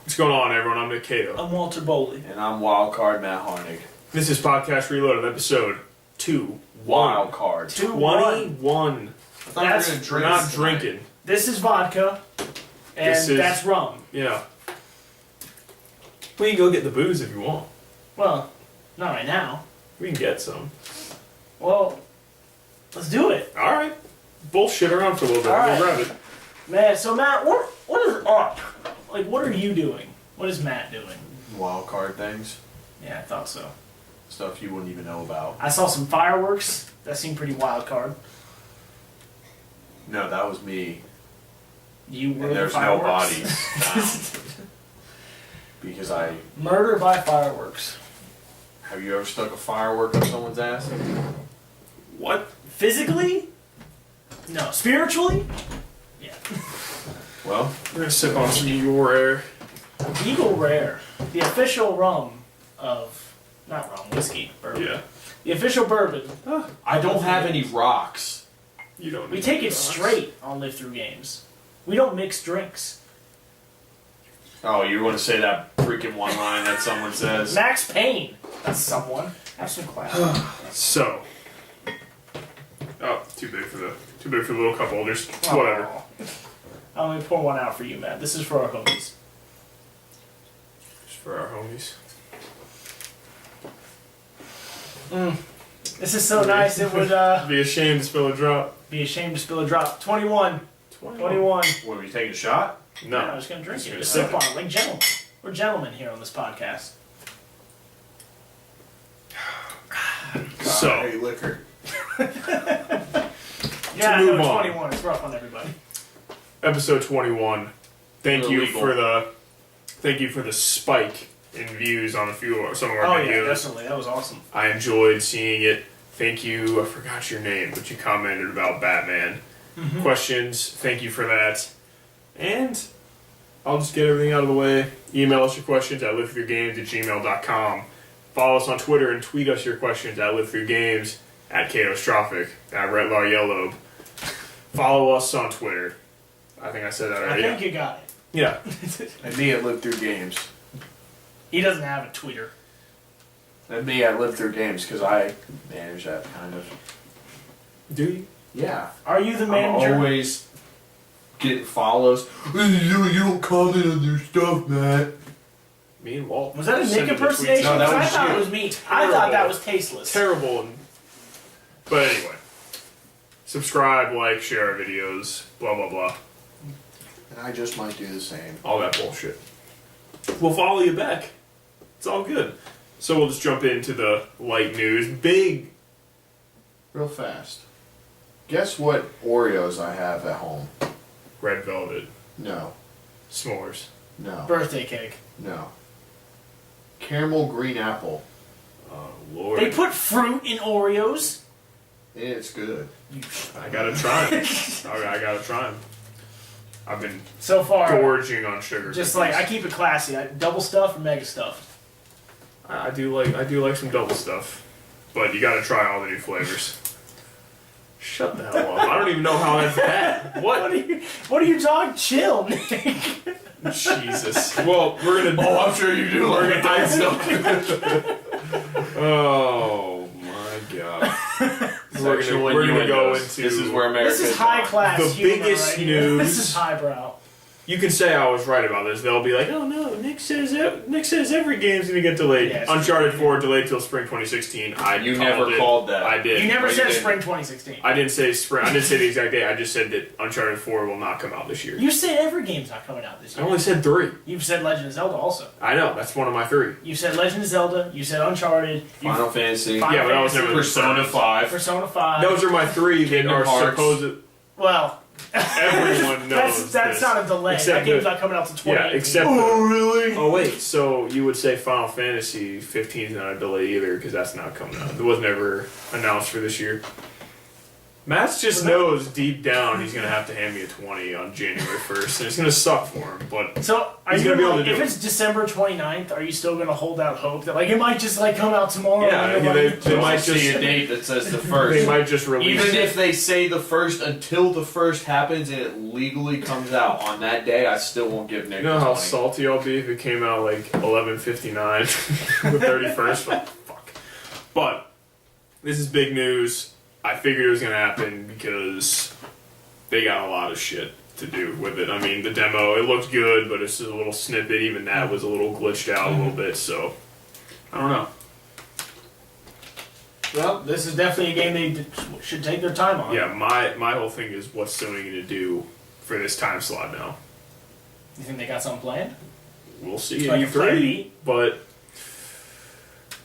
What's going on, everyone? I'm Nick Cato. I'm Walter Bowley. And I'm Wildcard Matt Harnig. This is Podcast Reloaded, episode 2. Wildcard. 21. We're not drinking. This is vodka, and that's rum. Yeah. We can go get the booze if you want. Well, not right now. We can get some. Well, let's do it. Alright. Bullshit around for a little bit. All We'll right. grab it. Man, so Matt, what is up? Like, what are you doing? What is Matt doing? Wildcard things. Yeah, I thought so. Stuff you wouldn't even know about. I saw some fireworks. That seemed pretty wild card. No, that was me. You were And there's the no fireworks. bodies found. Because I... Murder by fireworks. Have you ever stuck a firework up someone's ass? What? Physically? No. Spiritually? Yeah. Well, We're going to sip on some Eagle Rare. Eagle Rare. The official rum of... Not rum, whiskey. Bourbon. Yeah. The official bourbon. I don't have any rocks. You don't We need take it rocks. straight on Live Through Games. We don't mix drinks. Oh, you're going to say that freaking one line that someone says? Max Payne. That's someone. Have some class. So. Oh, too big for the little cup holders. Whatever. Let me pour one out for you, Matt. This is for our homies. Just for our homies. This is so nice. It would Be ashamed to spill a drop. be a shame to spill a drop. 21. 21. What, are you taking a shot? No. Yeah, I was going to drink Just it. gonna Just sip sip on it. Like gentlemen. We're gentlemen here on this podcast. So. I hate liquor. Yeah, I move know, on. 21. It's rough on everybody. Episode 21. Thank We're you legal. for the spike in views on some of our Oh, videos. yeah, definitely. That was awesome. I enjoyed seeing it. Thank you. I forgot your name, but you commented about Batman. Questions. Thank you for that. And I'll just get everything out of the way. Email us your questions at livethroughgames@gmail.com. Follow us on Twitter and tweet us your questions at livethroughgames, at Katostrophic, at RedLawYellow. Follow us on Twitter. I think I said that I already. think you got it. Yeah. And me at Live Through Games. He doesn't have a tweeter. And me at Live Through Games, because I manage that kind of. Do you? Yeah. Are you the manager? I'm always getting follows. You don't comment on your stuff, Matt. Me and Walt. Was that a send Nick the tweets. impersonation? No, that I was thought you. it was me. I thought that was tasteless. Terrible. But anyway. Subscribe, like, share our videos, blah, blah, blah. And I just might do the same. All that bullshit. We'll follow you back. It's all good. So we'll just jump into the light news. Big. Real fast. Guess what Oreos I have at home? Red velvet. No. S'mores. No. Birthday cake. No. Caramel green apple. Oh, Lord. They put fruit in Oreos. It's good. I gotta try them. I gotta try them. I've been So far, gorging on sugar. just cookies. like I keep it classy. Double stuff or mega stuff. I do like some double stuff. But you gotta try all the new flavors. Shut the hell up. I don't even know how that's bad. What? What are you talking? Chill, Nick. Jesus. Well, we're gonna. Oh, I'm sure you do. We're gonna I Oh my god. We're Sexual gonna go innuendos. into. This is where America This is high class The humor biggest right here. news- This is highbrow. You can say I was right about this. They'll be like, "Oh no, Nick says every game's gonna get delayed." Yeah, it's Uncharted 4 delayed till spring 2016. You never called that. I did. You never No, you said didn't. spring 2016. I didn't say spring. I didn't say the exact date. I just said that Uncharted 4 will not come out this year. You said every game's not coming out this I year. only said 3. You've said Legend of Zelda also. I know that's one of my 3. You said Legend of Zelda. You said Uncharted. Final Fantasy. Final Yeah, but I was Fantasy, never Persona 5. Persona 5. Those are my 3 that Kingdom are Hearts. supposed. Well, Everyone knows. that's this. not a delay. Except That game's the- not coming out till 2018. Yeah, except. really? Oh wait, so you would say Final Fantasy 15 is not a delay either because that's not coming out. It was never announced for this year. Matt just knows deep down he's gonna have to hand me a 20 on January 1st, and it's gonna suck for him. But so are he's you gonna be able like, to do if it. it's December 29th, are you still gonna hold out hope that like it might just like come out tomorrow? Yeah, and they They might might see just a date that says the they first. might just release Even it. if they say the first until the first happens and it legally comes out on that day, I still won't give Nick. You know how 20. salty I'll be if it came out like 11:59, the 31st. Fuck. But this is big news. I figured it was gonna happen because they got a lot of shit to do with it. I mean, the demo, it looked good, but it's just a little snippet. Even that was a little glitched out a little bit. So I don't know. Well, this is definitely a game they should take their time on. Yeah, my whole thing is what's Sony gonna do for this time slot now. You think they got something planned? We'll see Like at a plan E3, B? but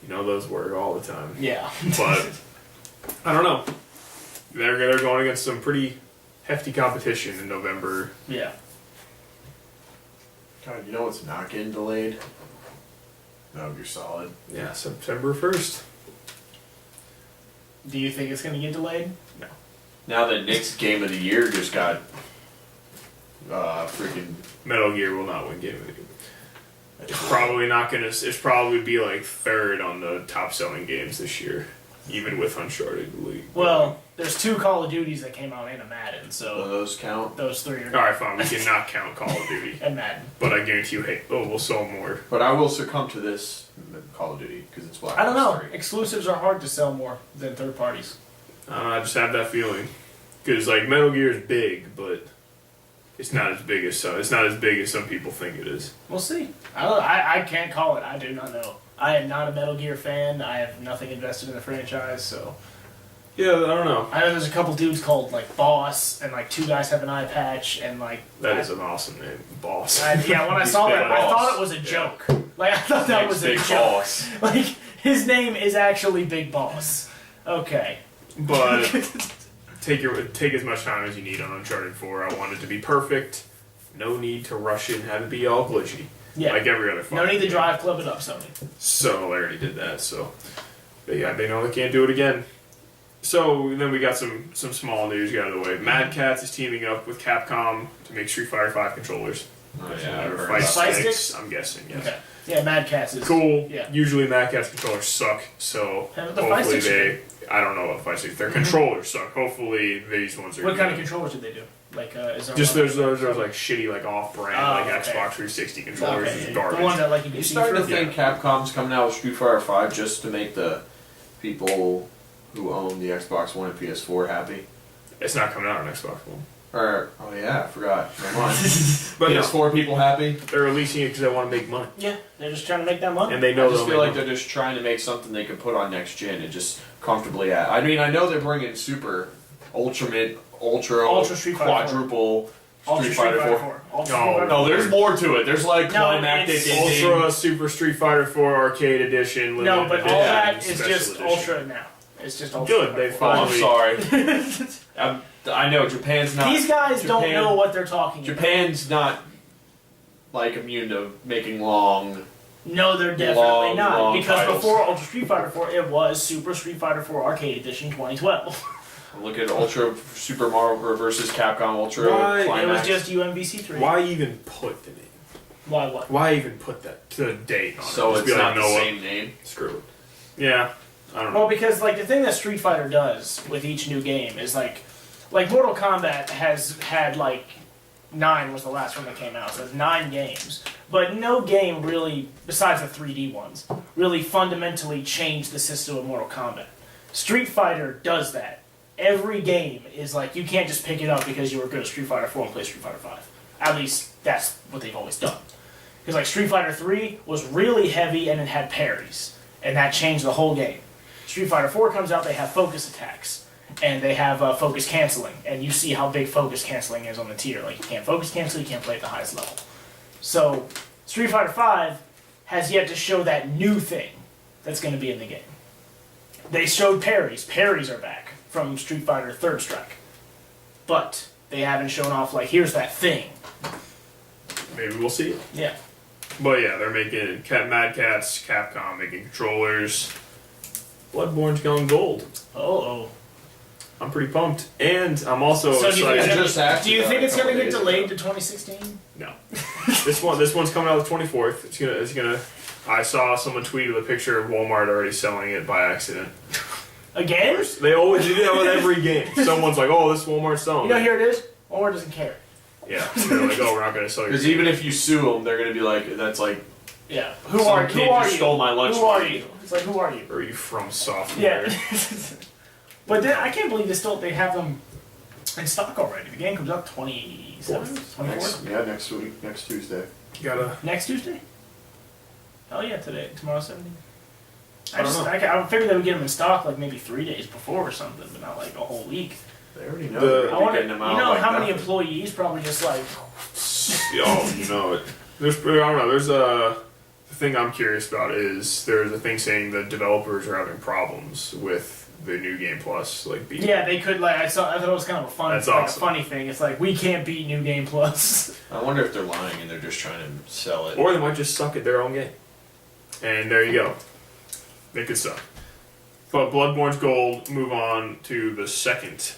you know those work all the time. Yeah. But I don't know. They're going against some pretty hefty competition in November. Yeah. God, you know what's not getting delayed? Metal Gear Solid. Yeah, September 1st. Do you think it's gonna get delayed? No. Now that Nick's Game of the Year just got freaking. Metal Gear will not win Game of the Year. It's probably not gonna. It's probably be like third on the top selling games this year, even with Uncharted. Well, there's 2 Call of Duties that came out and a Madden, Do so those count? those 3 are. Alright, fine. We cannot count Call of Duty, And Madden. but I guarantee you, hey, we'll sell more. But I will succumb to this Call of Duty because it's Black I don't know. Ops 3. Exclusives are hard to sell more than third parties. I just have that feeling because like Metal Gear is big, but it's not as big as some people think it is. We'll see. I can't call it. I do not know. I am not a Metal Gear fan. I have nothing invested in the franchise, so. Yeah, I don't know. I know there's a couple dudes called like Boss, and like 2 guys have an eye patch, and like That is an awesome name, Boss. yeah, when I He's saw Big that, I Boss. thought it was a Yeah. joke. Like I thought that was a Big joke. Boss. Like his name is actually Big Boss. Okay. But take as much time as you need on Uncharted 4. I want it to be perfect. No need to rush it and have it be all glitchy. Yeah. Like every other No need to game. drive club it up, Sony. So they already did that, so but yeah, they know they can't do it again. So then we got some small news got out of the way. Mad Catz is teaming up with Capcom to make Street Fighter 5 controllers. Oh, yeah, I've Or heard Fight about Fight sticks, sticks? I'm guessing, yes. Okay. Yeah, Mad Catz is Cool. Yeah. Usually Mad Catz controllers suck, so Yeah, but the Fight hopefully sticks I don't know what Fight sticks. Their controllers suck. Hopefully these ones are What kind of good. controllers did they do? Like is there Just one there's like shitty like off-brand like okay. Xbox 360 controllers Okay, is the garbage. one that like you can You see starting to through? think Capcom's coming out with Street Fighter 5 just to make the people who own the Xbox One and PS4 happy? It's not coming out on Xbox One. Or, oh yeah, I forgot. Never mind. But no, PS4 people happy? they're releasing it because they want to make money, Yeah, they're just trying to make that money. and they I know just they'll feel make like money. they're just trying to make something they can put on next gen and just comfortably at. I mean, I know they're bringing super, ultra mid, Ultra Street Fighter 4. quadruple Ultra Street Fighter 4. Ultra No, Street Fighter No, 4. there's more to it. There's like No, climactic it's ending. Ultra Super Street Fighter 4 Arcade Edition. No, limited but all edition, that is special just edition. Ultra now. It's just Ultra. Good, they Oh, I'm finally. sorry. I know Japan's not. These guys don't Japan- know what they're talking about. Japan's not like immune to making long. No, they're definitely Long, not. long Because titles. before Ultra Street Fighter 4, it was Super Street Fighter 4 Arcade Edition 2012. Look at Ultra Super Mario versus Capcom Ultra. Why? It was Climax. just UMVC 3. Why even put the name? Why what? Why even put that to the date on it? So Just it's be not like, the no, same name. Screw it. Yeah, I don't know. Well, because like the thing that Street Fighter does with each new game is like Mortal Kombat has had like 9 was the last one that came out, so it's 9 games. But no game really, besides the 3D ones, really fundamentally changed the system of Mortal Kombat. Street Fighter does that. Every game is like, you can't just pick it up because you were good at Street Fighter 4 and play Street Fighter 5. At least that's what they've always done. Because like Street Fighter 3 was really heavy and it had parries, and that changed the whole game. Street Fighter 4 comes out, they have focus attacks, and they have focus canceling, and you see how big focus canceling is on the tier. Like you can't focus cancel, you can't play at the highest level. So Street Fighter 5 has yet to show that new thing that's going to be in the game. They showed parries. Parries are back from Street Fighter Third Strike, but they haven't shown off like here's that thing. Maybe we'll see it. Yeah. But yeah, they're making Mad Catz, Capcom making controllers. Bloodborne's gone gold. Oh. I'm pretty pumped, and I'm also So do you think excited. do you think it's gonna get delayed to? to 2016? No, this one's coming out the 24th. It's gonna. I saw someone tweeted a picture of Walmart already selling it by accident. Again? They always do that with every game. Someone's like, "Oh, this Walmart's selling." You know, here it is. Walmart doesn't care. Yeah, they're like, "Oh, we're not gonna sell your." Because even if you sue them, they're gonna be like, "That's like Yeah. Some Who are kid you? just stole my lunch Who are money. you? It's like, who are you? Or are you from software? Yeah. But then, I can't believe they have them in stock already. The game comes out 27th, 24th? next week, next Tuesday. You gotta. Next Tuesday? Oh yeah, tomorrow's 17th. I don't know. I figured they would get them in stock like maybe 3 days before or something, but not like a whole week. They already know. The- they're I gonna be wonder, getting them out you know like how many nothing. employees probably just like, Oh, you know it. There's, I don't know. There's a. The thing I'm curious about is there's a thing saying that developers are having problems with the New Game Plus, like being. yeah, they could like I thought it was kind of a fun, That's like awesome. a funny thing. It's like we can't beat New Game Plus. I wonder if they're lying and they're just trying to sell it. Or they might just suck at their own game. And there you go. They could suck. But Bloodborne's gold. Move on to the second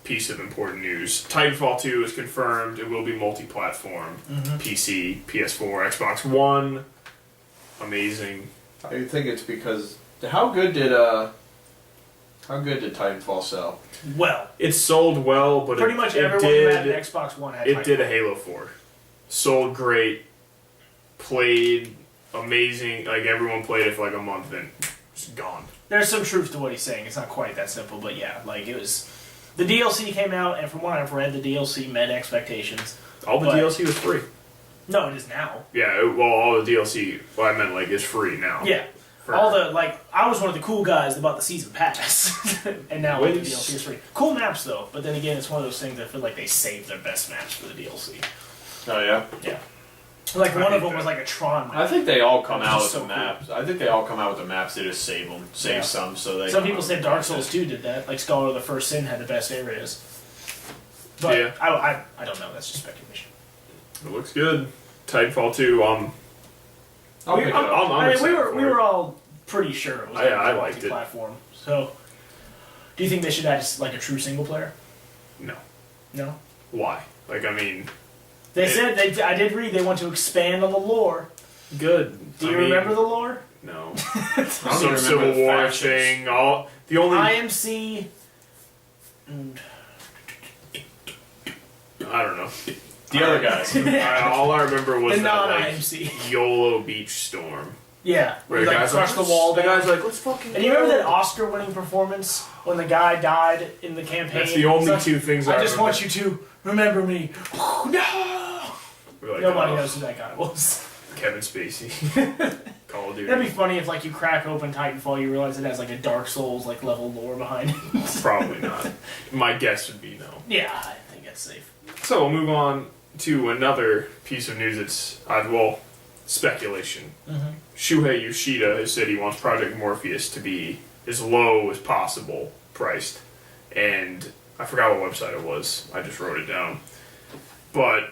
piece of important news. Titanfall 2 is confirmed. It will be multi-platform. PC, PS4, Xbox One. Amazing. I think it's because how good did Titanfall sell? Well, It sold well, but pretty it, much it everyone who had did, an Xbox One had it did a Titanfall. Halo 4. Sold great. Played amazing. Like everyone played it for like a month and it's gone. There's some truth to what he's saying. It's not quite that simple, but yeah, like it was. The DLC came out, and from what I've read, the DLC met expectations. All the But- DLC was free. No, it is now. Yeah, well, all the DLC, well, I meant like it's free now. Yeah. For- All the, like, I was one of the cool guys that bought the season pass, and now like, the Wait. DLC is free. Cool maps, though, but then again, it's one of those things that I feel like they saved their best maps for the DLC. Oh yeah. Yeah. Like, I one of hate them was that. like a Tron map. I think they all come That's out with just so the cool. maps. I think they all come out with the maps. They just save them, Yeah. some, so they. Some come people out say with Dark the Souls maps. 2 did that. Like, Scholar of the First Sin had the best areas. But Yeah. I don't know. That's just speculation. It looks good. Titanfall 2, I'll pick it up. I'm I mean, excited we for were it. all pretty sure it was Yeah, I liked it. multi-platform. So, do you think they should add like a true single player? No. No. Why? Like, I mean, They It- said I did read they want to expand on the lore. good. Do you I mean, remember the lore? No. I don't even Some remember Civil the War factions. thing. The only. IMC. I don't know. The other guys. All I remember was The that, like, non-IMC. YOLO Beach Storm. Yeah. Where He, the like guy's crushed like, the wall The down. guy's like, let's fucking. And you remember go." that Oscar-winning performance when the guy died in the campaign? That's the only It's like, two things I I just remember. want you to remember me. No. We're like, Nobody oh, knows who that guy was. Kevin Spacey. Call of Duty. That'd be funny if, like, you crack open Titanfall, you realize it has like a Dark Souls like level lore behind it. Probably not. My guess would be no. Yeah, I think that's safe. So we'll move on to another piece of news. It's speculation. Shuhei Yoshida has said he wants Project Morpheus to be as low as possible priced, and I forgot what website it was. I just wrote it down, but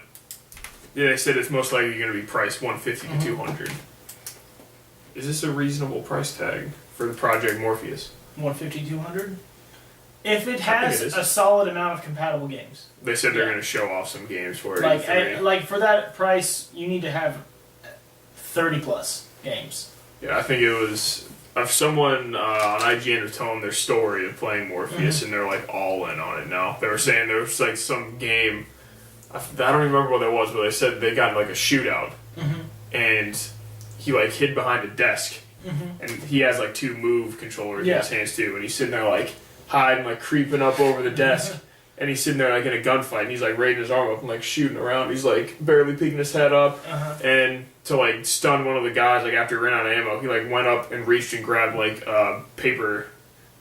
yeah, they said it's most likely going to be priced $150 to $200. Is this a reasonable price tag for the Project Morpheus? 150, 200? If it I has think it is. a solid amount of compatible games. They said they're Yeah. going to show off some games for it. Like, E3. like for that price, you need to have 30 plus games. Yeah, I think it was someone on IGN was telling their story of playing Morpheus, and they're like all in on it now. They were saying there was like some game, I don't even remember what it was, but they said they got like a shootout, and he like hid behind a desk, and he has like two move controllers in his hands too, and he's sitting there like hiding, like creeping up over the desk. And he's sitting there like in a gunfight, and he's like raising his arm up and like shooting around. He's like barely peeking his head up, and to like stun one of the guys, like after he ran out of ammo, he like went up and reached and grabbed like a paper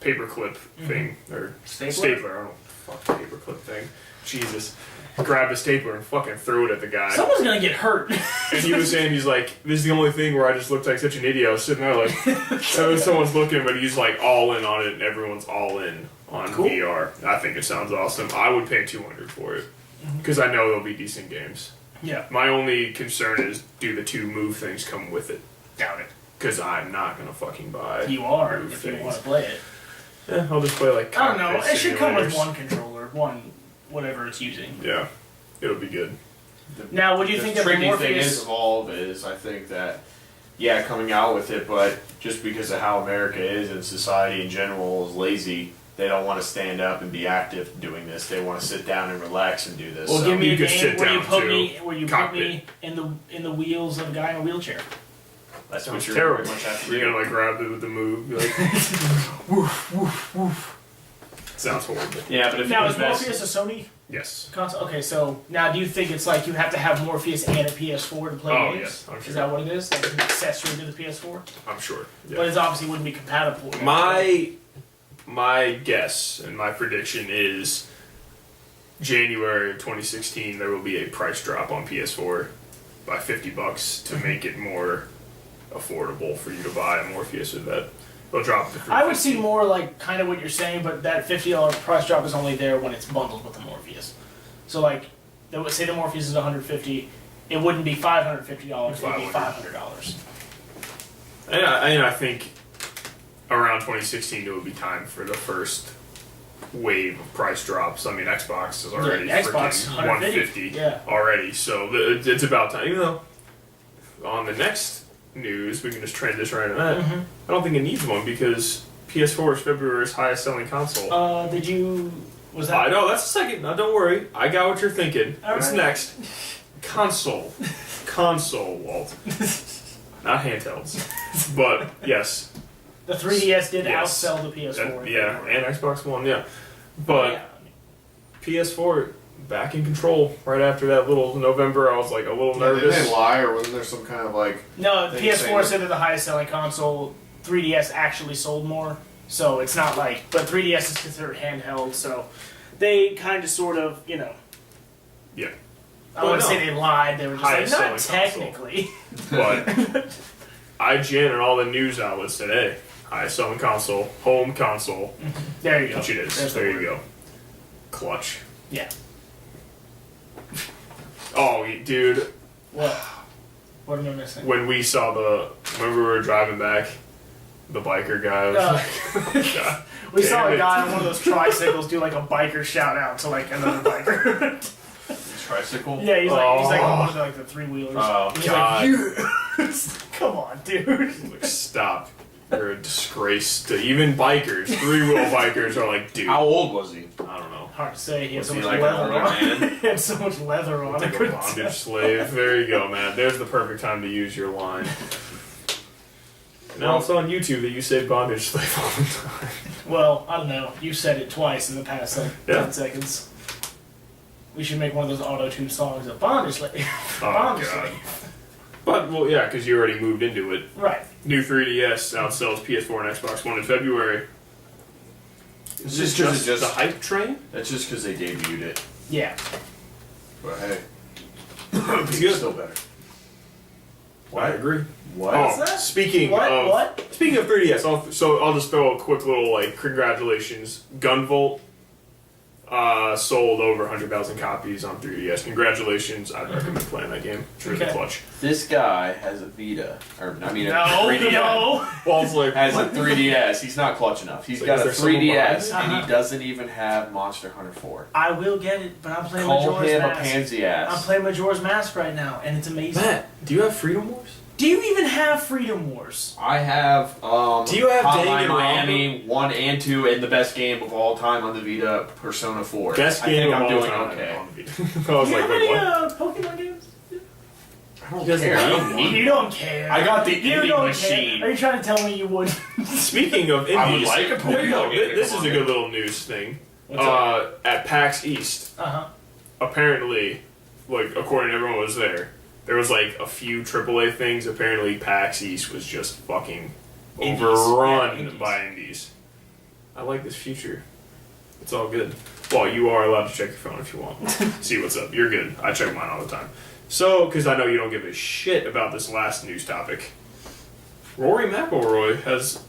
clip thing or stapler. I don't know, fuck paper clip thing. Jesus, grabbed a stapler and fucking threw it at the guy. Someone's gonna get hurt. And he was saying, he's like, this is the only thing where I just looked like such an idiot. I was sitting there like, someone's looking, but he's like all in on it, and everyone's all in on Cool. VR. I think it sounds awesome. I would pay $200 for it because I know they'll be decent games. Yeah. My only concern is, do the two move things come with it? Doubt it. Because I'm not gonna fucking buy. You are move if you things. want to play it. Yeah, I'll just play like. I don't know. cockpit It should come with simulators. one controller, one whatever it's using. Yeah, it'll be good. Now, would you The think that tricky thing Morpheus? is of all of it is I think that coming out with it, but just because of how America is and society in general is lazy, they don't want to stand up and be active doing this. They want to sit down and relax and do this. Well, so. give me You a could game sit where you down put too. me put Cockpit. me in the wheels of a guy in a wheelchair. That's Sounds what you're terrible. pretty much have to You're do. gonna like grab it with the move, be like woof woof woof. Sounds horrible. Yeah, but if Now you is invest, Morpheus a Sony Yes. console? Okay, so now do you think it's like you have to have Morpheus and a PS4 to play Oh, games? yes, I'm sure. Is that what it is? Like an accessory to the PS4? I'm sure. But Yeah. it obviously wouldn't be compatible. with that. My guess and my prediction is January of 2016 there will be a price drop on PS4 by $50 to make it more affordable for you to buy a Morpheus with that. They'll drop it to I would see $350. more like kind of what you're saying, but that $50 price drop is only there when it's bundled with the Morpheus. So like, they would say the Morpheus is $150, it wouldn't be $550, it would be $500. And I think around 2016 it would be time for the first wave of price drops. I mean, Xbox is already Yeah, Xbox, freaking 150 yeah. already, so it's about time. Even though on the next news we can just transition right to that. Mm-hmm. I don't think it needs one because PS4 is February's highest selling console. Was I that? know that's the second. No, don't worry. I got what you're thinking. All What's right. next? Console, Walt. Not handhelds, but yes. The 3DS did Yes. outsell the PS4. Yeah, and Xbox One, yeah. But Yeah. PS4 back in control right after that little November. I was like a little Did nervous. they lie, or wasn't there some kind of like? No, They PS4 say- said they're the highest selling console. 3DS actually sold more, so it's not like. But 3DS is considered handheld, so they kind of, sort of, Yeah. I Well, wouldn't no. say they lied. They were just Highest like, not selling console. technically. But IGN and all the news outlets said, hey, highest selling console, home console, There you go. which it is. There's the There you word. go. Clutch. Yeah. Oh, dude, What? What am I missing? when we we were driving back, the biker guy was like, God, We saw damn a it. guy on one of those tricycles do like a biker shout out to like another biker. Tricycle? Yeah, he's like Oh. on one of the, like the three wheelers. Oh, he's God. like, yeah. Come on, dude. Like, stop. You're a disgrace to even bikers. Three-wheel bikers are like, dude. How old was he? I don't know. Hard to say. He had Was so he much like an leather older on. man? He had so much leather on. I Like a couldn't bondage tell. slave. There you go, man. There's the perfect time to use your line. Now it's on YouTube that you say bondage slave all the time. Well, I don't know. You said it twice in the past like Yeah. 10 seconds. We should make one of those auto-tune songs of Bondage Slave. Oh, Bondage God. Slave. But, well, yeah, because you already moved into it. Right. New 3DS outsells PS4 and Xbox One in February. It's Is just this 'cause it's just the just- hype train? That's just because they debuted it. Yeah. But hey, It's good. still better. I agree. What? Oh, that? speaking What? of What? speaking of 3DS, I'll just throw a quick little like congratulations. Gunvolt sold over 100,000 copies on 3DS. Congratulations! I'd recommend playing that game. It's really Okay. clutch. This guy has a Vita, or I mean a No, 3DS. no. Walt's like, Has a what? 3DS. He's not clutch enough. He's Like, got is a there someone 3DS, behind and it? he doesn't even have Monster Hunter 4. I will get it, but I'm playing Call Majora's him a Mask. pansy I'm ass. playing Majora's Mask right now, and it's amazing. Matt, do you have Freedom Wars? Do you even have Freedom Wars? I have Do you have Hotline Danganronpa? Miami 1 and 2 and the best game of all time on the Vita, Persona 4. Best I game think of I'm all doing time. okay. on Vita. I was Do you like, have wait, any what? Pokemon games? I don't He doesn't care. I need don't one. need You don't care. I got the You indie don't machine. care. Are you trying to tell me you would? Speaking of indies, I would like a there you go. Pokemon game. This Come is on, a good man. little news thing. What's up? At PAX East, Uh-huh. apparently, like according to everyone who was there was like a few AAA things. Apparently, PAX East was just fucking Indies. overrun Yeah, indies. by indies. I like this future. It's all good. Well, you are allowed to check your phone if you want. See what's up. You're good. I check mine all the time. So, because I know you don't give a shit about this last news topic, Rory McIlroy has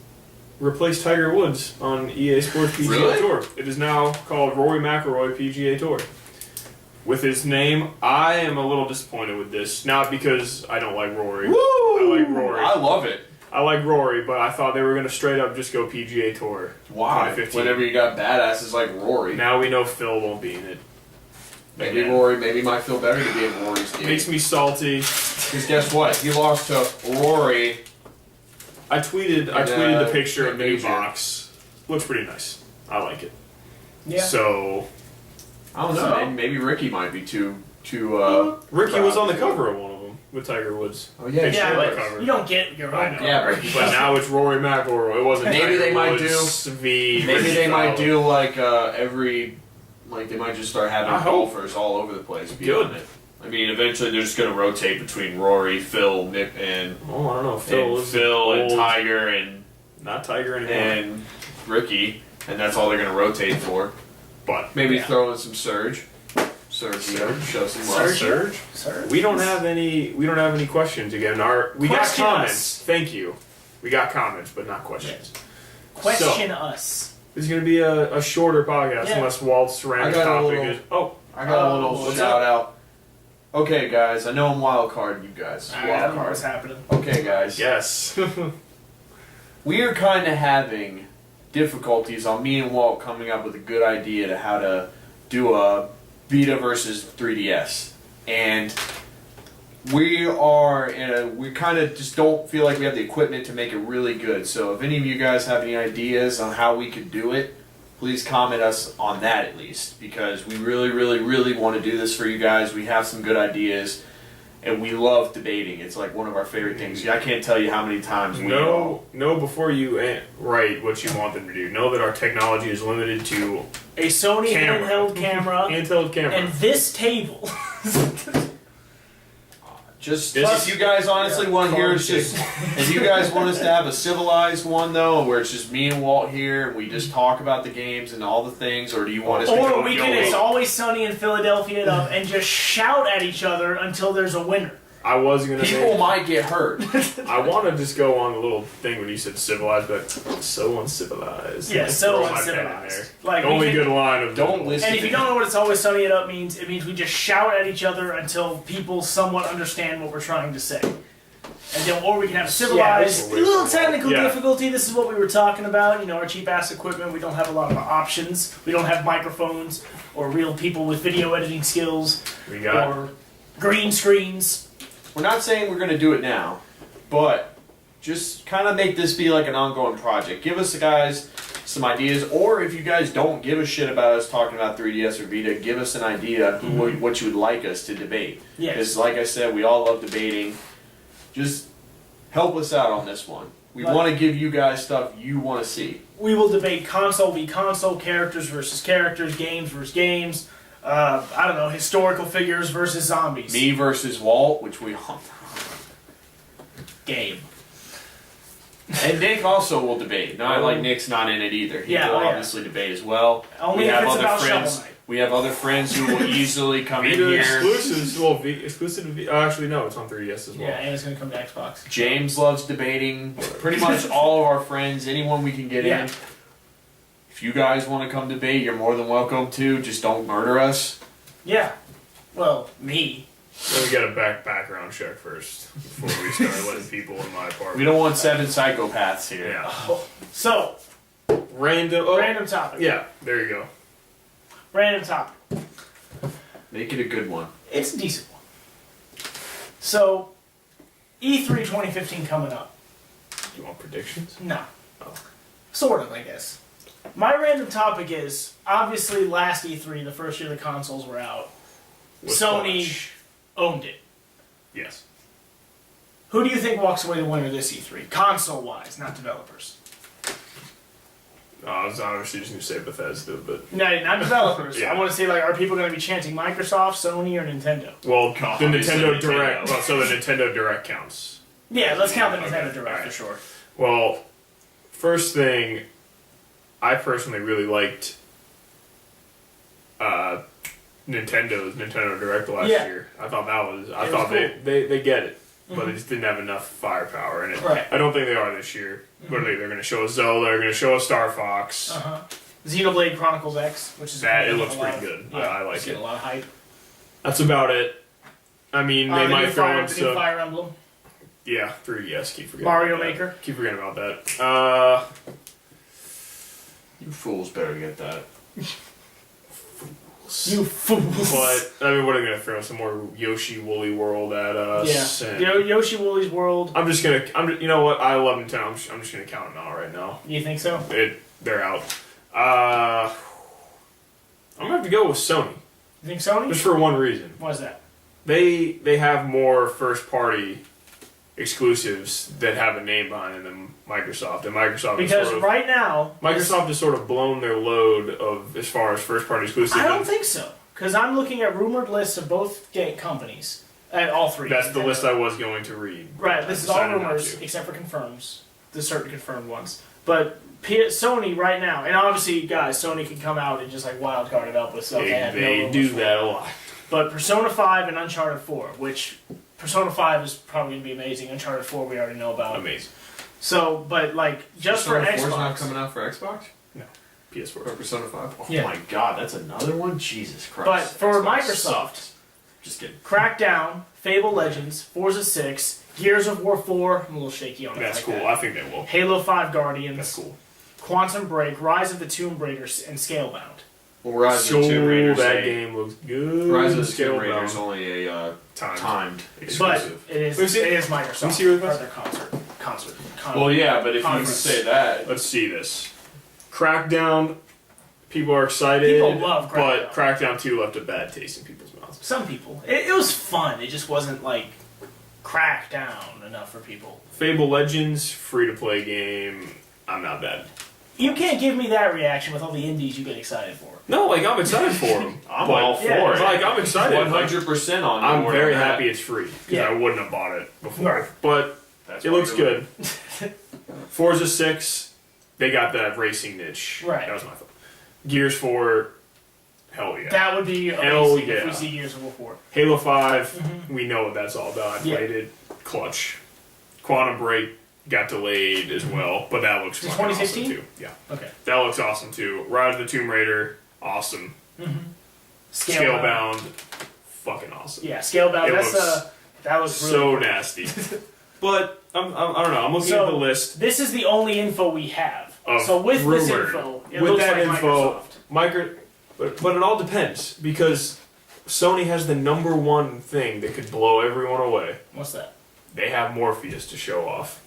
replaced Tiger Woods on EA Sports PGA Really? Tour. It is now called Rory McIlroy PGA Tour. With his name, I am a little disappointed with this. Not because I don't like Rory. Woo! I like Rory. I love it. I like Rory, but I thought they were going to straight up just go PGA Tour. Why? 2015. Whenever you got badasses like Rory. Now we know Phil won't be in it. Maybe Again. Rory, maybe might feel better to be in Rory's team. Makes me salty. Because guess what? He lost to Rory. I tweeted the picture of the new major. box. Looks pretty nice. I like it. Yeah. So I don't know. So- Maybe Ricky might be too. Ricky was on the proud to cover of one of them with Tiger Woods. Oh yeah, Picture Yeah, of but the cover. you don't get your I own know. cover. Yeah, Ricky. But now it's Rory McIlroy. It wasn't. Maybe Tiger they might Woods, V. Maybe Ricky they might Fowler. do like every, like they might just start having I hope. golfers all over the place. Be Good. on it. I mean, eventually they're just going to rotate between Rory, Phil, Nick, and Oh, I don't know. Phil and is old. Tiger and Not Tiger anymore. and Ricky, and that's all they're going to rotate for. But Maybe Yeah. throw in some Sergio, show some love. Sergio? Surge. Sir? We don't have any questions again. We Question got comments. us. Thank you. We got comments, but not questions. Question us. This is going to be a shorter podcast Yeah. unless Walt's random I got a topic little- is. Oh, I got a little what's shout out. Okay, guys, I know I'm wild card. You guys, I wild don't know card. what's happening. Okay, guys. yes. We are kind of having difficulties on me and Walt coming up with a good idea to how to do a Vita versus 3DS, and we kind of just don't feel like we have the equipment to make it really good. So if any of you guys have any ideas on how we could do it, please comment us on that at least, because we really, really, really want to do this for you guys. We have some good ideas. And we love debating. It's like one of our favorite things. I can't tell you how many times we know before you write what you want them to do. Know that our technology is limited to A Sony Camera. handheld camera handheld camera. and this table. Just This if you guys honestly want to hear us just if you guys want us to have a civilized one though, where it's just me and Walt here and we just talk about the games and all the things, or do you want us to Or go we can, YOLO? it's always sunny in Philadelphia it up and just shout at each other until there's a winner. I was gonna People say might get hurt. I want to just go on the little thing when you said civilized, but so uncivilized. Yeah, Like, so throw my pen in uncivilized. there. Like, The we only can- good line of Don't listen. And if you don't know what It's Always Sunny It Up means, it means we just shout at each other until people somewhat understand what we're trying to say. And then, or we can have civilized, Yeah, a little technical yeah. difficulty. This is what we were talking about. You know, our cheap ass equipment. We don't have a lot of options. We don't have microphones or real people with video editing skills We got or green screens. We're not saying we're going to do it now, but just kind of make this be like an ongoing project. Give us, guys, some ideas, or if you guys don't give a shit about us talking about 3DS or Vita, give us an idea of what you would like us to debate. Yes. Because, like I said, we all love debating. Just help us out on this one. We Like- want to give you guys stuff you want to see. We will debate console v console, characters versus characters, games versus games. I don't know, historical figures versus zombies. Me versus Walt, which we all. Game. And Nick also will debate. Not like Nick's not in it either. He Yeah, will oh, yeah. obviously debate as well. Only we if have it's other about friends. Shovel Knight. We have other friends who will easily come in Vita here. exclusives. Well, exclusive to Vita. Oh, actually, no, it's on 3DS as well. Yeah, and it's gonna come to Xbox. James loves debating. Pretty much all of our friends, anyone we can get Yeah. in. If you guys want to come debate, you're more than welcome to. Just don't murder us. Yeah. Well, me. Then we got a background check first before we start letting people in my apartment. We don't want 7 psychopaths here. Yeah. So, Random. Oh, random topic. Yeah. There you go. Random topic. Make it a good one. It's a decent one. So, E3 2015 coming up. You want predictions? No. Oh. Sort of, I guess. My random topic is, obviously last E3, the first year the consoles were out, Was Sony Flash. owned it. Yes. Who do you think walks away the winner this E3? Console-wise, not developers. I was obviously just going to say Bethesda, but... No, not developers. Yeah. I want to say, like, are people going to be chanting Microsoft, Sony, or Nintendo? Well, the Obviously Nintendo Nintendo. Direct... Well, so the Nintendo Direct counts. Yeah, let's count the Nintendo Okay, Direct alright. for sure. Well, first thing, I personally really liked Nintendo's Nintendo Direct last Yeah. year. I thought that was... I It thought was they get it, but they just didn't have enough firepower in it. Right. I don't think they are this year. What are they? They're going to show us Zelda, they're going to show us Star Fox. Uh-huh. Xenoblade Chronicles X, which is That, it getting looks a lot pretty of- good. Yeah, I like it's getting it. a lot of hype. That's about it. I mean, they The might new throw Fire, in the new some... Fire Emblem. Yeah, 3DS. Keep forgetting. Mario about that. Maker. Keep forgetting about that. You fools better get that. You fools. But I mean, what are they gonna throw? Some more Yoshi Woolly World at us? Yeah. And Yoshi Woolly's World. I'm just gonna. You know what? I love Nintendo. I'm just gonna count them out right now. You think so? They're out. I'm gonna have to go with Sony. You think Sony? Just for one reason. Why's that? They have more first party exclusives that have a name behind them than Microsoft. And Microsoft Because is right now... Microsoft has sort of blown their load of as far as first party exclusives. I don't think so. Because I'm looking at rumored lists of both game companies. All three. That's the list I was going to read. Right, this is all rumors, except for confirms. The certain confirmed ones. But Sony right now, and obviously, guys, Sony can come out and just like wild card it up with stuff They do that a lot. But Persona 5 and Uncharted 4, which Persona 5 is probably going to be amazing. Uncharted 4 we already know about. Amazing. So, but like, just Persona for 4's Xbox. not coming out for Xbox? No. PS4. Or Persona 5? Oh Yeah. my god, that's another one? Jesus Christ. But for Xbox Microsoft, sucks. Just kidding. Crackdown, Fable Legends, Forza 6, Gears of War 4, I'm a little shaky on it. That's like cool. that. I think they will. Halo 5 Guardians. That's cool. Quantum Break, Rise of the Tomb Raider, and Scalebound. Well, Rise of the Tomb Raider's that game looks good. Rise of the Tomb Scalebound. Raider's only a timed But exclusive. it is Microsoft. Let me see what it or is. their concert. Well, yeah, but if Conference. you say that, Let's see this. Crackdown. People are excited. People love But Crackdown. Crackdown 2 left a bad taste in people's mouths. Some people. It was fun. It just wasn't like cracked down enough for people. Fable Legends, free to play game. I'm not bad. You can't give me that reaction with all the indies you get excited for. No, like I'm excited for them. I'm all for yeah, it. Like I'm excited. Like, 100% on I'm board very on that. happy it's free because Yeah. I wouldn't have bought it before. Right. But That's it why looks you're good. Forza 6, they got that racing niche. Right. That was my thought. Gears 4, hell yeah. That would be Hell amazing if yeah. we see Gears of War 4. Halo 5, we know what that's all about. I Yeah. played it. Clutch. Quantum Break got delayed as well, but that looks Is it fucking awesome 2016? too. Yeah. Okay. That looks awesome too. Rise of the Tomb Raider, awesome. Scalebound, fucking awesome. Yeah, Scalebound. It That's looks that was really So cool. nasty. But I don't know. I'm looking So, at the list. This is the only info we have. Of So with this rumored. info, it With looks that like info, Microsoft. But it all depends because Sony has the number one thing that could blow everyone away. What's that? They have Morpheus to show off.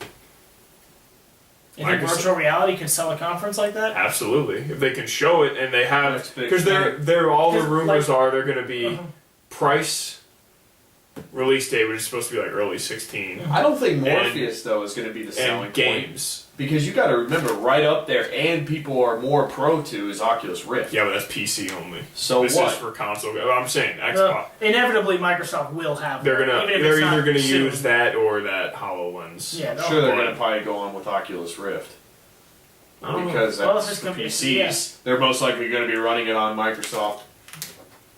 You think Microsoft- virtual reality can sell a conference like that? Absolutely, if they can show it and they have, That's big. because they're all the 'Cause, rumors like- are they're going to be Uh-huh. price release date, which is supposed to be like early 16, I don't think Morpheus, though, is going to be the selling and point. games. Because you got to remember, right up there, and people are more pro to, is Oculus Rift. Yeah, but that's PC only. So this what? is for console. I'm saying Xbox. Inevitably, Microsoft will have. They're one, even if they're it's not either gonna soon. use that or that HoloLens. Yeah, I'm no. sure they're But- going to probably go on with Oculus Rift. I don't know. Because Well, that's if it's for gonna be- PCs. They're most likely going to be running it on Microsoft.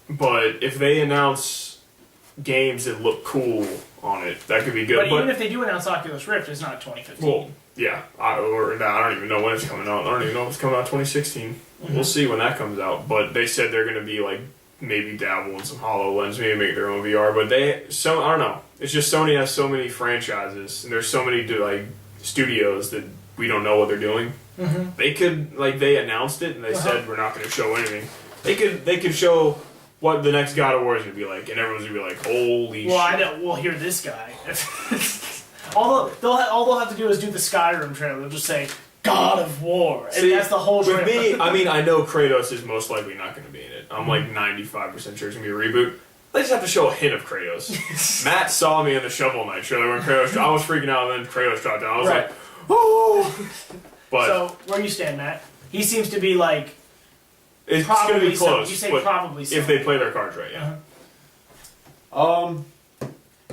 But if they announce games that look cool on it, that could be good. But even if they do announce Oculus Rift, it's not 2015. well, yeah, I don't even know when it's coming out. I don't even know if it's coming out 2016. We'll see when that comes out. But they said they're going to be like maybe dabble in some HoloLens, maybe make their own VR. But I don't know. It's just Sony has so many franchises and there's so many like studios that we don't know what they're doing. They could they announced it and they said we're not going to show anything. They could show what the next God of War is going to be like, and everyone's going to be like, holy Well, shit. I know. We'll hear this guy. all they'll have to do is do the Skyrim trailer. They'll just say God of War, and See, that's the whole trailer. With me, I mean, I know Kratos is most likely not going to be in it. I'm like 95% sure it's going to be a reboot. They just have to show a hint of Kratos. Matt saw me in the Shovel Knight trailer when Kratos. I was freaking out, and then Kratos dropped down. I was Right. like, oh! But So where you stand, Matt? He seems to be like it's going to probably be so. close. You say but probably so. if they play their cards right, yeah.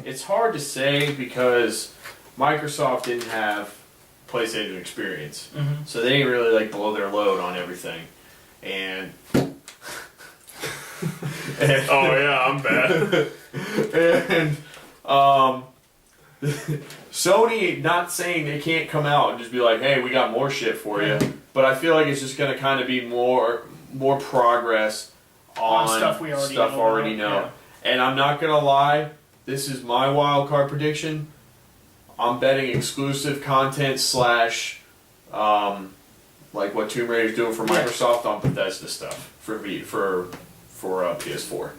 It's hard to say because Microsoft didn't have PlayStation experience, so they didn't really blow their load on everything, and Oh yeah, I'm bad. and Sony not saying they can't come out and just be like, hey, we got more shit for you, but I feel like it's just going to kind of be more progress on stuff we already know. know. Yeah. And I'm not going to lie, this is my wild card prediction. I'm betting exclusive content slash, like what Tomb Raider's doing for Microsoft on Bethesda stuff for PS4.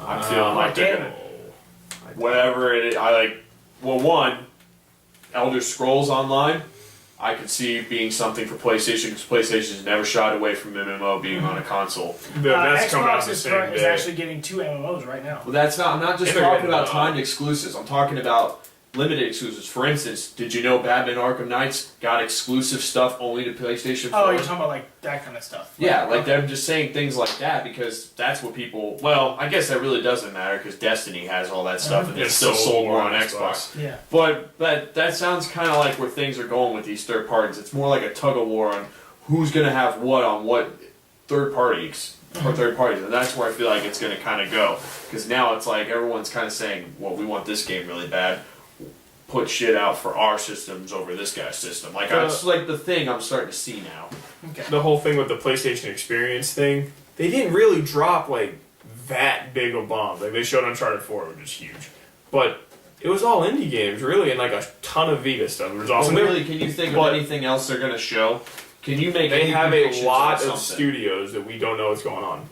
I'm feeling like they're gonna whatever it is. I like. Well, one, Elder Scrolls Online. I could see being something for PlayStation because PlayStation's never shied away from MMO being on a console. That's coming out Xbox the same is day. actually getting 2 MMOs right now. Well, that's not. I'm not just If they're talking getting about timed exclusives. I'm talking about limited exclusives. For instance, did you know Batman Arkham Knights got exclusive stuff only to PlayStation 4? Oh, you're talking about like that kind of stuff. Yeah, like I'm just saying things like that because that's what people. Well, I guess that really doesn't matter because Destiny has all that stuff and it's still sold more on Xbox. Yeah. But that sounds kind of like where things are going with these third parties. It's more like a tug of war on who's going to have what on what third parties. Or third parties, and that's where I feel like it's going to kind of go. Because now it's like everyone's kind of saying, well, we want this game really bad. Put shit out for our systems over this guy's system. Like, it's like the thing I'm starting to see now. Okay. The whole thing with the PlayStation Experience thing, they didn't really drop, like, that big a bomb. Like, they showed Uncharted 4, which is huge. But it was all indie games, really, and, like, a ton of Vita stuff. It was awesome. Well, really, can you think of anything else they're going to show? Can you make They any have a predictions lot on of something? studios that we don't know what's going on.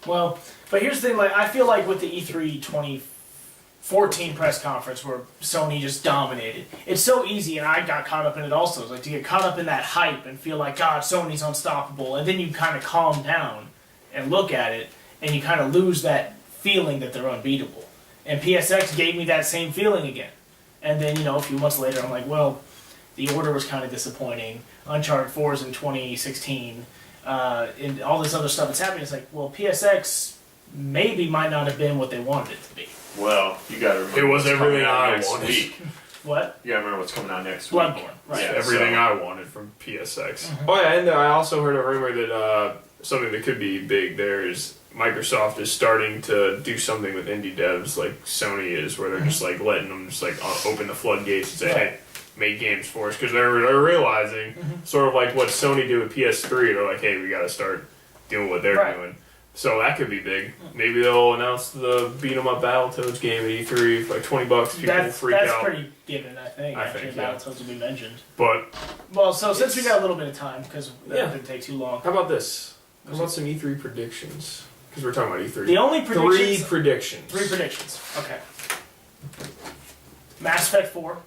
Well, but here's the thing, like, I feel like with the E3 2014 press conference where Sony just dominated, it's so easy, and I got caught up in it also, it's like to get caught up in that hype and feel like, God, Sony's unstoppable, and then you kind of calm down and look at it, and you kind of lose that feeling that they're unbeatable. And PSX gave me that same feeling again. And then, a few months later, I'm like, well, the order was kind of disappointing. Uncharted 4's in 2016. And all this other stuff that's happening. It's like, well, PSX maybe might not have been what they wanted it to be. Well, you got to remember. It was what's everything coming out I next wanted. week. What? You got to remember what's coming out next week. Bloodborne, right. Yeah, Everything I wanted from PSX. Oh yeah, and I also heard a rumor that something that could be big there is Microsoft is starting to do something with indie devs like Sony is, where they're just like letting them just like open the floodgates and say, hey, make games for us, because they're realizing sort of like what Sony did with PS3. They're like, hey, we got to start doing what they're doing. So that could be big. Maybe they'll announce the beat 'em up Battletoads game at E3 for like $20. People will freak out. That's pretty given, I think. I think, Battletoads will be mentioned. But well, so since we got a little bit of time, because that didn't take too long. How about this? How about some E3 predictions? Because we're talking about E3. The only predictions. 3 predictions. 3 predictions. Okay. Mass Effect 4.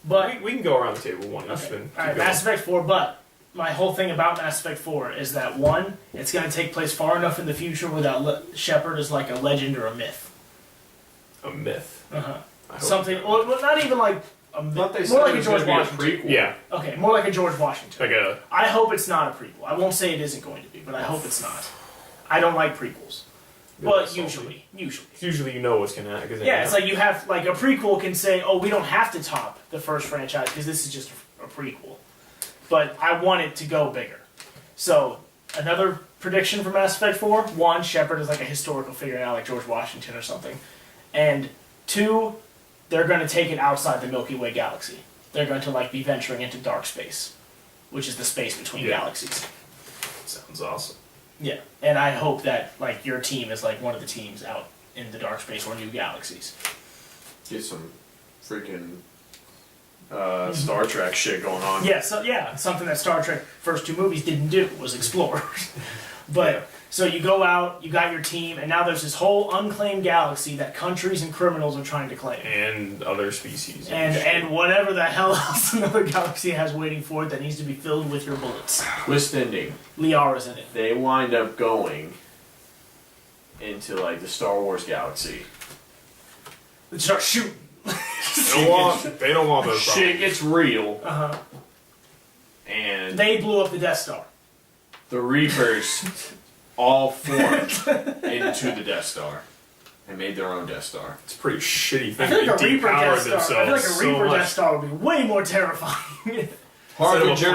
But we can go around the table one each. okay. Alright, Mass Effect 4, but my whole thing about Mass Effect 4 is that, one, it's going to take place far enough in the future without Shepard as like a legend or a myth. A myth. Something, well, not even like a myth. Thought they More like said a it was George gonna be a Washington. prequel. Yeah. Okay, more like a George Washington. Like a. I hope it's not a prequel. I won't say it isn't going to be, but I hope it's not. I don't like prequels. But usually. Usually you know what's going to happen. Yeah, it's like you have, like, a prequel can say, oh, we don't have to top the first franchise because this is just a prequel. But I want it to go bigger. So, another prediction for Mass Effect 4, 1, Shepard is like a historical figure now, like George Washington or something. And 2, they're going to take it outside the Milky Way galaxy. They're going to, like, be venturing into dark space, which is the space between galaxies. Sounds awesome. Yeah, and I hope that, like, your team is, like, one of the teams out in the dark space or new galaxies. Get some freaking Star Trek shit going on. Yeah, something that Star Trek first 2 movies didn't do was explore. But, so you go out, you got your team, and now there's this whole unclaimed galaxy that countries and criminals are trying to claim. And other species. And whatever the hell else another galaxy has waiting for it that needs to be filled with your bullets. Twist ending. Liara's in it. They wind up going into like the Star Wars galaxy. They start shooting. They don't want those Shit gets real. Uh-huh. And They blew up the Death Star. the Reapers all formed into the Death Star and made their own Death Star. It's a pretty shitty I thing. feel like a They Reaper depower Death Star. I feel like a themselves so Reaper much. Death Star would be way more terrifying. Harbinger,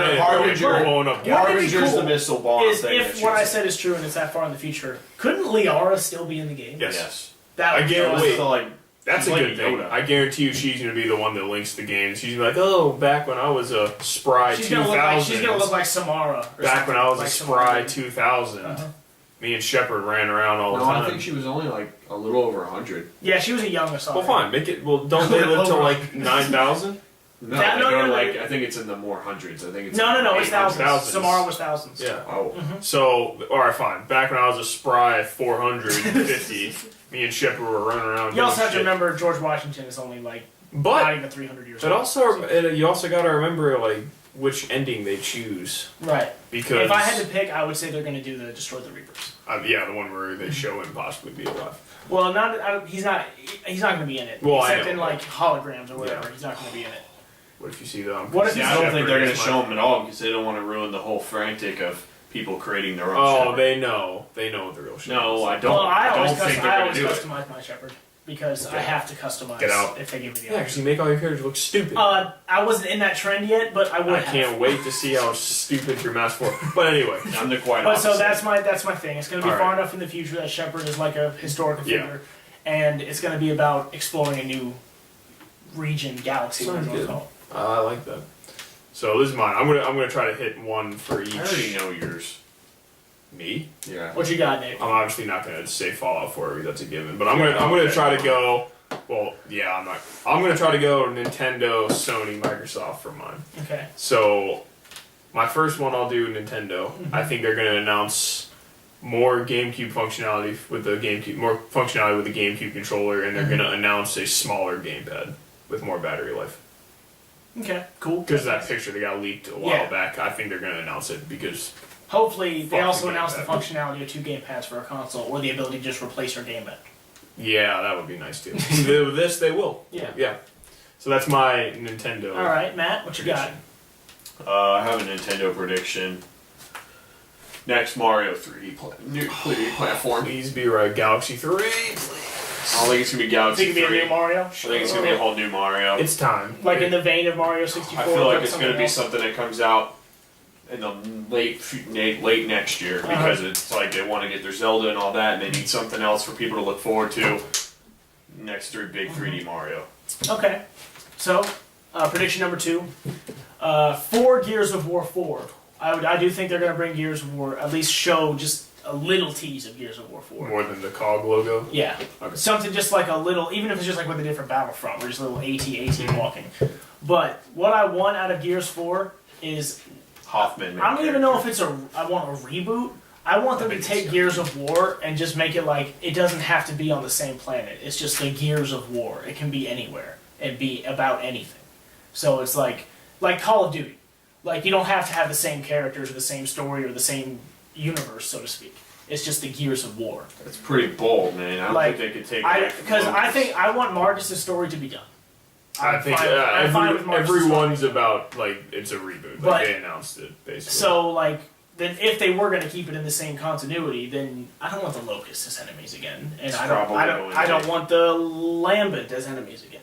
the missile bomb Is thing. if what I said is true and it's that far in the future, couldn't Liara still be in the game? Yes. That I would be guarantee- awesome. like That's a like good thing. Yoda. I guarantee you she's going to be the one that links the games. She's gonna be like, oh, back when I was a spry She's 2000. gonna look like Samara. Or Back when I was like a spry Samara. 2000. Me and Shepard ran around all the time. I think she was only like a little over 100. Yeah, she was a young Asari. Well, fine. Make it. Well, don't they live till like 9,000? No, I think it's in the more hundreds. I think it's no, it's thousands. Thousands. Samara was thousands. Yeah. Oh. So, alright, fine. Back when I was a spry 450, me and Shepard were running around. You also have to shit. remember George Washington is only like But not even 300 years But old. also, you also got to remember like which ending they choose. Right. Because if I had to pick, I would say they're going to do the Destroy the Reapers. Yeah, the one where they show him possibly be alive. Well, he's not going to be in it. Well, except I in know. like holograms or whatever. Yeah. He's not going to be in it. What if you see them? What if I don't think they're going to show them at all because they don't want to ruin the whole frantic of people creating their own. Oh, Shepard. they know. They know what the real shit No, is. I don't. Well, I don't always think they're going to do it. customize my Shepard because I have to customize Get out. if they give me the Yeah, option. because you make all your characters look stupid. I wasn't in that trend yet, but I would I have. can't wait to see how stupid your Mass 4. But anyway. I'm the quite But opposite. so that's my thing. It's going to be All far right. enough in the future that Shepard is like a historical Yeah. figure, and it's going to be about exploring a new region, galaxy, Sounds whatever you good. call it. I like that. So this is mine. I'm gonna try to hit one for each. I already know yours. Me? Yeah. What you got, Nick? I'm obviously not gonna say Fallout 4 because that's a given. But I'm gonna try to go. Well, yeah, I'm not. I'm gonna try to go Nintendo, Sony, Microsoft for mine. Okay. So my first one I'll do Nintendo. I think they're gonna announce more GameCube functionality with the GameCube, more functionality with the GameCube controller, and they're gonna announce a smaller gamepad with more battery life. Okay. Cool. Because that picture that got leaked a while Yeah. back, I think they're gonna announce it because Hopefully, they Fuck also the announced the gamepad. functionality of 2 gamepads for a console, or the ability to just replace your gamepad. yeah, that would be nice too. With this, they will. Yeah. Yeah. So that's my Nintendo. All right, Matt, what you got? I have a Nintendo prediction. Next Mario 3D new 3D platform. Please be right. Galaxy 3. I don't think it's gonna be Galaxy Think it'd 3. be a new Mario? I think it's gonna be a whole new Mario. It's time. Like in the vein of Mario 64. I feel like but it's gonna something be else? something that comes out in the late next year because it's like they want to get their Zelda and all that, and they need something else for people to look forward to. Next big 3D Mario. Okay. So, prediction number 2. For Gears of War 4. I do think they're going to bring Gears of War, at least show just a little tease of Gears of War 4. More than the COG logo. Yeah. Okay. Something just like a little, even if it's just like with a different Battlefront, or just a little AT walking. But what I want out of Gears 4 is, Hoffman. I don't even know if it's I want a reboot. I want them to take Gears of War and just make it like, it doesn't have to be on the same planet. It's just the Gears of War. It can be anywhere and be about anything. So it's like Call of Duty. Like, you don't have to have the same characters or the same story or the same universe, so to speak. It's just the Gears of War. It's pretty bold, man. I don't Like, think they could take Because I think I want Marcus' story to be done. I think I'm fine with Marcus' everyone's story. about, like, it's a reboot. But- Like, they announced it, basically. So, like, then if they were going to keep it in the same continuity, then I don't want the Locusts as enemies again, and I don't want the Lambent as enemies again.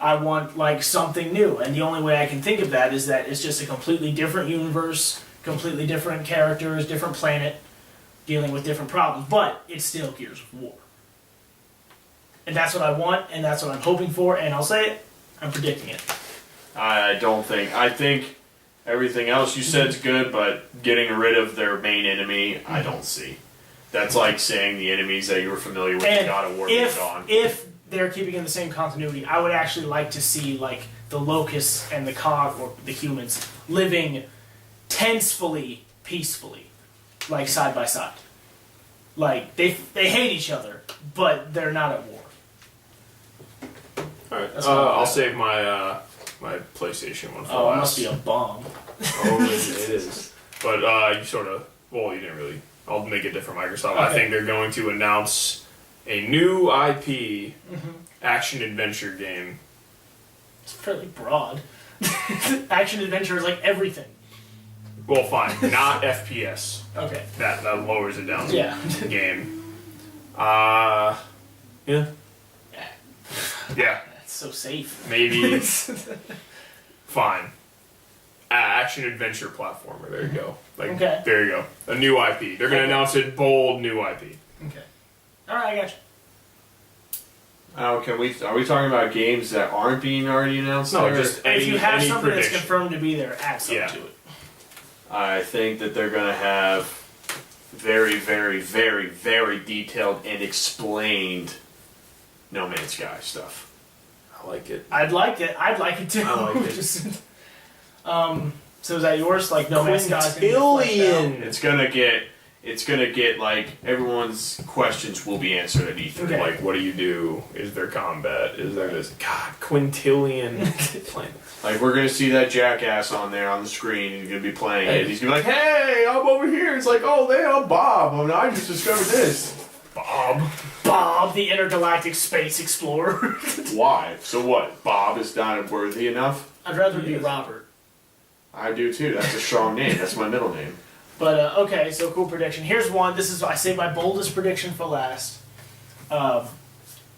I want like something new, and the only way I can think of that is that it's just a completely different universe, completely different characters, different planet, dealing with different problems, but it's still Gears of War. And that's what I want, and that's what I'm hoping for, and I'll say it, I'm predicting it. I don't think. I think everything else you said is good, but getting rid of their main enemy, I don't see. That's like saying the enemies that you were familiar with in God of War is gone. If they're keeping in the same continuity, I would actually like to see like the Locusts and the COG, or the humans, living tensefully, peacefully, like side by side. Like they hate each other, but they're not at war. Alright, That's what I'll I- save my my PlayStation one for Oh, it last. must be a bomb. Oh, it is. But you sort of, well, you didn't really. I'll make it different, Microsoft. I Okay. think they're going to announce a new IP action adventure game. It's fairly broad. Action adventure is like everything. Well, fine, not FPS. Okay. That lowers it down. Yeah. Game. Yeah. Yeah. That's so safe. Maybe. Fine. Action adventure platformer. There you go. Like, Okay. there you go. A new IP. They're gonna announce it. Bold new IP. Okay. All right, I got you. Oh, are we talking about games that aren't being already announced? No, there? just any, If you have any something prediction. that's confirmed to be there, add something Yeah. to it. I think that they're gonna have very, very, very, very detailed and explained No Man's Sky stuff. I like it. I'd like it. I'd like it too. I like it. Just, so is that yours? Like No Man's Sky's gonna be fleshed out? It's gonna get like everyone's questions will be answered at E3. Okay. Like, what do you do? Is there combat? Is there this? God, quintillion planets. Like we're gonna see that jackass on there on the screen. He's gonna be playing Hey. it. He's gonna be like, "Hey, I'm over here." It's like, "Oh, I'm Bob. I just discovered this." Bob, the intergalactic space explorer. Why? So what? Bob is not worthy enough? I'd rather be Robert. I do too. That's a strong name. That's my middle name. But okay, so cool prediction. Here's one. This is I say my boldest prediction for last.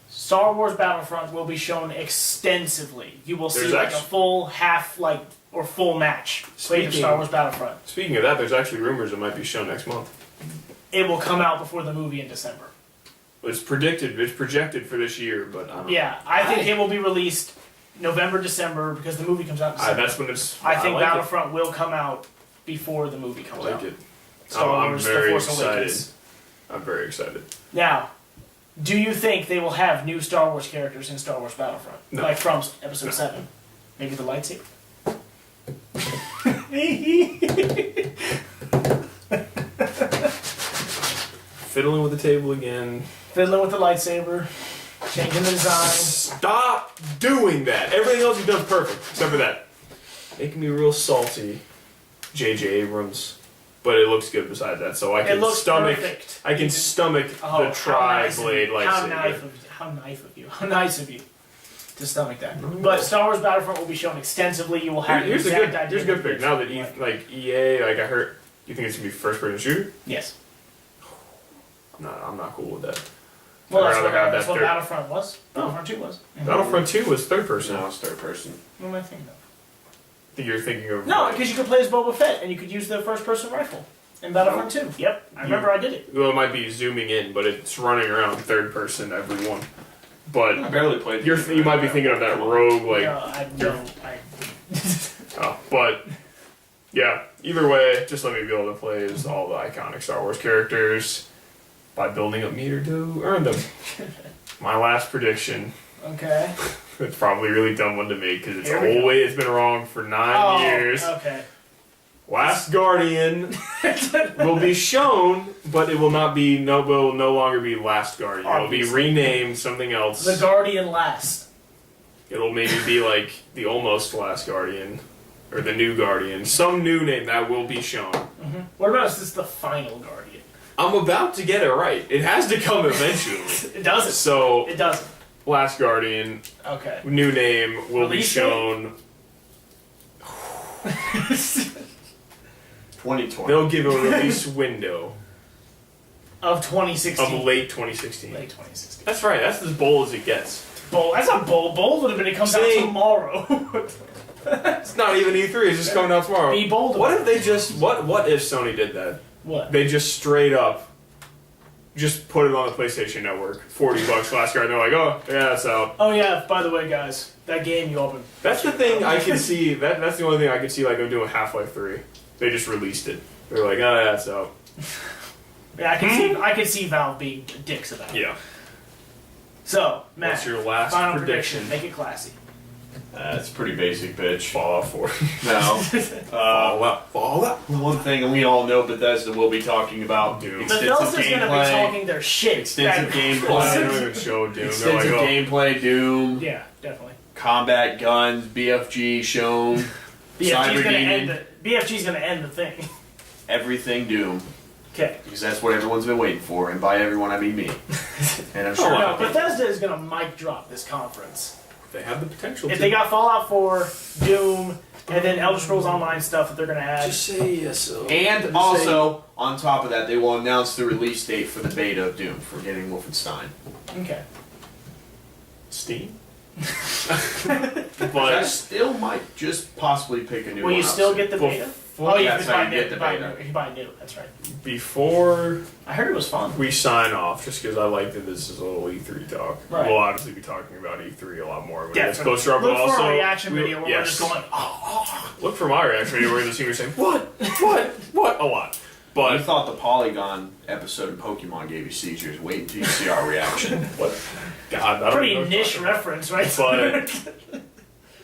Star Wars Battlefront will be shown extensively. You will see There's like actu- a full half or full match played of Speaking- Star Wars Battlefront. Speaking of that, there's actually rumors it might be shown next month. It will come out before the movie in December. It's predicted. It's projected for this year, but I don't know. Yeah, I think it will be released November, December because the movie comes out in December. That's when it's. I think like Battlefront will come out before the movie I comes like out. it. Star I'm Wars: very The Force excited. Awakens. I'm very excited. Now, do you think they will have new Star Wars characters in Star Wars Battlefront? No. Like from Episode No. 7? Maybe the lightsaber? Fiddling with the table again. Fiddling with the lightsaber, changing the design. Stop doing that. Everything else you've done perfect, except for that. Making me real salty, J.J. Abrams. But it looks good besides that, so I It can looks stomach. perfect. I can stomach Oh, the tri-blade How lightsaber. nice of you to stomach that. But Star Wars Battlefront will be shown extensively. You will have Here's a an good. exact idea. Here's a good what pick. it Now is. that EA, like I heard, you think it's gonna be first-person shooter? Yes. I'm not cool with that. Well, I'd that's rather have what that third- Battlefront was. Battlefront 2 was. Battlefront 2 was third-person. No, it's third person. What am I thinking of? I think you're thinking of. No, because you could play as Boba Fett and you could use the first-person rifle in Battlefront 2. Yep, I remember I did it. Well, it might be zooming in, but it's running around third-person every one. But I barely played. you might be thinking of that rogue like. No, I don't. Oh, but yeah, either way, just let me be able to play as all the iconic Star Wars characters by building up meter to earn them. My last prediction. Okay. It's probably a really dumb one to make because Here we go. always been wrong for 9 years. Okay. Last Guardian will be shown, but it will not be will no longer be Last Guardian. It will be Obviously. renamed something else. The Guardian last. It'll maybe be like the almost Last Guardian or the New Guardian, some new name that will be shown. What about is this the final Guardian? I'm about to get it right. It has to come eventually. It doesn't. So, It doesn't. Last Guardian, Okay. new name will Release be shown. 2020. They'll give a release window Of 2016. of late 2016. Late 2016. That's right. That's as bold as it gets. Bold. That's not bold. Bold would have been it comes out Saying- tomorrow. It's not even E3. It's just coming out tomorrow. Be bold What about if they just what if Sony did that? What? They just straight up just put it on the PlayStation Network. $40 Last Guardian. They're like, oh yeah, that's out. Oh yeah. By the way, guys, that game you all been. That's the thing I can see. That's the only thing I can see. Like I'm doing Half-Life 3. They just released it. They're like, oh, that's out. Yeah, I can see Valve being dicks about it. Yeah. So, Matt, What's your last final prediction? Make it classy. That's pretty basic, bitch. Fallout 4. No. Fallout. One thing we all know Bethesda will be talking about Doom. extensive Bethesda's gonna be gameplay. talking their shit. Extensive That- gameplay. They don't even show Doom. They're like, Extensive oh, gameplay, Doom, Yeah, definitely. combat guns, BFG shown, BFG's Cyber gonna Demon. end the BFG's gonna end the thing. everything Doom. Okay. Because that's what everyone's been waiting for, and by everyone I mean me. And I'm sure. No, Bethesda is gonna mic drop this conference. they have the potential If to. they got Fallout 4, Doom, and then Elder Scrolls Online stuff that they're gonna add. Just say yes. And also, on top of that, they will announce the release date for the beta of Doom for getting Wolfenstein. Okay. Steam. I But still might just possibly pick a new Will one. you still get the beta? Oh, you that's can how buy you new. get the buy beta. new. You can buy new. That's right. before I heard it was fun. we sign off, just because I like that this is a little E3 talk. Right. We'll obviously be talking about E3 a lot more when it gets Definitely. closer up. Look But also, for a reaction we'll- video where we're just going, oh. Look for my reaction video where the team is saying, what? A lot. I But thought the Polygon episode of Pokemon gave you seizures. Wait until you see our reaction. what? God, I don't Pretty know what niche you're talking reference, right? But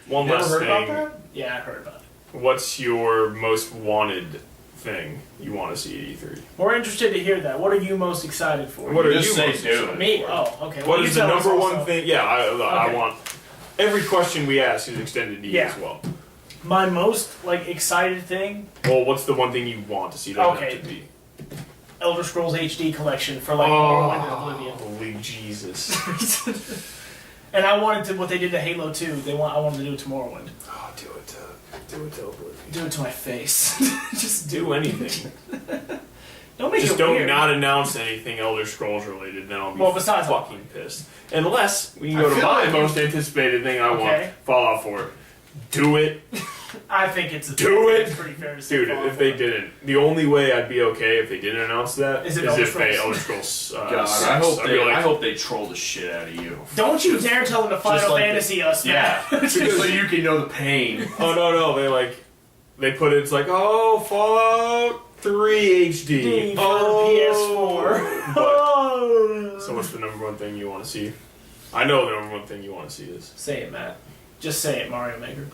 one You ever last heard thing. about that? Yeah, I heard about it. What's your most wanted thing you want to see at E3? We're interested to hear that. What are you most excited for? What are Just you say most Doom. excited Me? for? Oh, okay. What Well, is you the tell us number one also. thing? Yeah, I Okay. want every question we ask is extended to you Yeah. as well. My most excited thing, Well, what's the one thing you want to see? Doesn't Okay. have to be. Elder Scrolls HD collection for Morrowind and Oblivion. Holy Jesus! And I wanted to what they did to Halo 2. I wanted to do it to Morrowind. Oh, do it to Oblivion. Do it to my face. Just Do anything. don't make Just it don't weird. not announce anything Elder Scrolls related. Then I'll be Well, besides fucking pissed. Unless we can I go to feel my like most anticipated thing I want. Okay. Fallout 4. Do it. I think it's Do it. It's pretty fair to say. Dude, Fallout if they 4. didn't, the only way I'd be okay if they didn't announce that Is is it Elder if they Scrolls? Elder Scrolls. God, 6. I hope I'd be they. like, I hope they troll the shit out of you. Don't you dare tell them to Final like Fantasy us, man. Yeah, just so you can know the pain. oh no, they put it, it's like, oh, Fallout 3 HD. For Oh, PS4. But, so what's the number one thing you want to see? I know the number one thing you want to see is. Say it, Matt. Just say it, Mario Maker.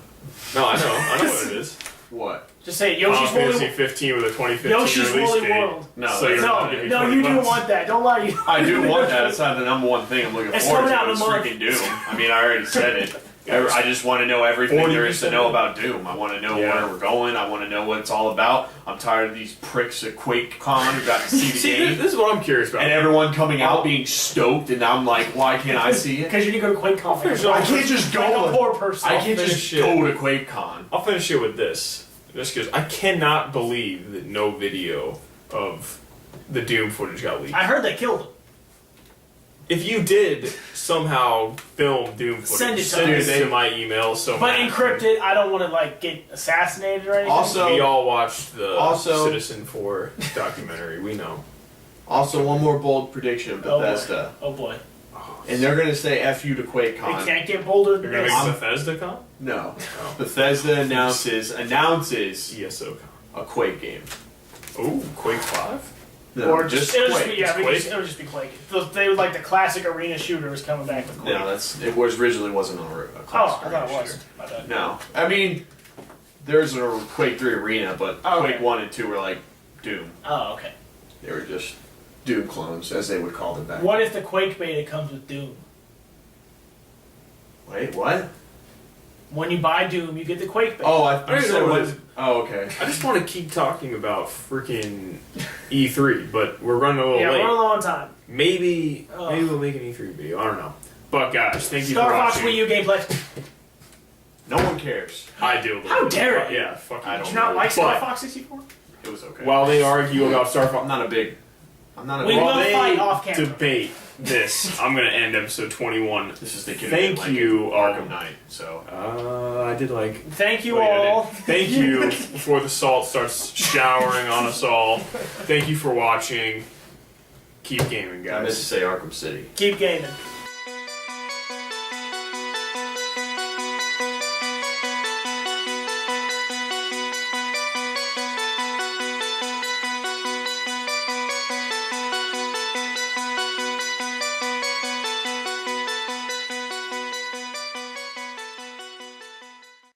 No, I know what it is. What? Just say it. Final Yoshi's Fantasy Woolly 15 with a 2015 Yoshi's release Woolly date. World. No, So you're not No, giving me no, 20 you do bucks. want that. Don't lie. You. I do want that. It's not the number one thing I'm looking It's forward coming to. out in a It's month. freaking Doom. I mean, I already said it. I just want to know everything there is to 40% know about Doom. I want to know Yeah. where we're going. I want to know what it's all about. I'm tired of these pricks at QuakeCon who got to see the See, game. this is what I'm curious about. And everyone coming out being stoked, and I'm like, why can't I see it? Because you need to go to QuakeCon. finish I can't just Like a go. poor person. I can't finish just it. go to QuakeCon. I'll finish it with this. Just because I cannot believe that no video of the Doom footage got leaked. I heard they killed him. If you did somehow film Doom footage, Send it to send us. it to my email. So But encrypted. I don't want to get assassinated or anything. Also- we all watched the Also- Citizen 4 documentary. We know. Also, one more bold prediction of Oh, boy. Bethesda. Oh boy. And they're going to say F you to It QuakeCon. can't get bolder You're than gonna this. make Bethesda con? No. Oh. Bethesda announces ESO con. a Quake game. Ooh, Quake 5? No, Or just, it'll just Quake. be, yeah, Just we Quake? just, it'll just be Quake. They would like the classic arena shooters coming back with Quake. No, it was originally wasn't a classic I thought it arena was. shooter. My bad. No, I mean there's a Quake 3 arena, but Oh, okay. Quake 1 and 2 were like Doom. Oh, okay. They were just Doom clones, as they would call them back. What if the Quake beta comes with Doom? Wait, what? When you buy Doom, you get the Quake beta. Oh, I don't even know what it is. Oh, okay. I just want to keep talking about freaking E3, but we're running a little yeah, late. we're a long time. Maybe Ugh. we'll make an E3 video. I don't know. But guys, thank you Star for Fox watching. Wii U gameplay. No one cares. I do. How dare you? Yeah, fuck I you. don't Did you not like But- Star Fox 64? It was okay. While they argue about Star Fox, I'm not a big. We while will they fight off camera. debate this, I'm gonna end episode 21. This is the Thank you, Arkham Knight. So I did like. Thank you Wait, I all. did. Thank you before the salt starts showering on us all. Thank you for watching. Keep gaming, I meant to guys. say Arkham City. Keep gaming.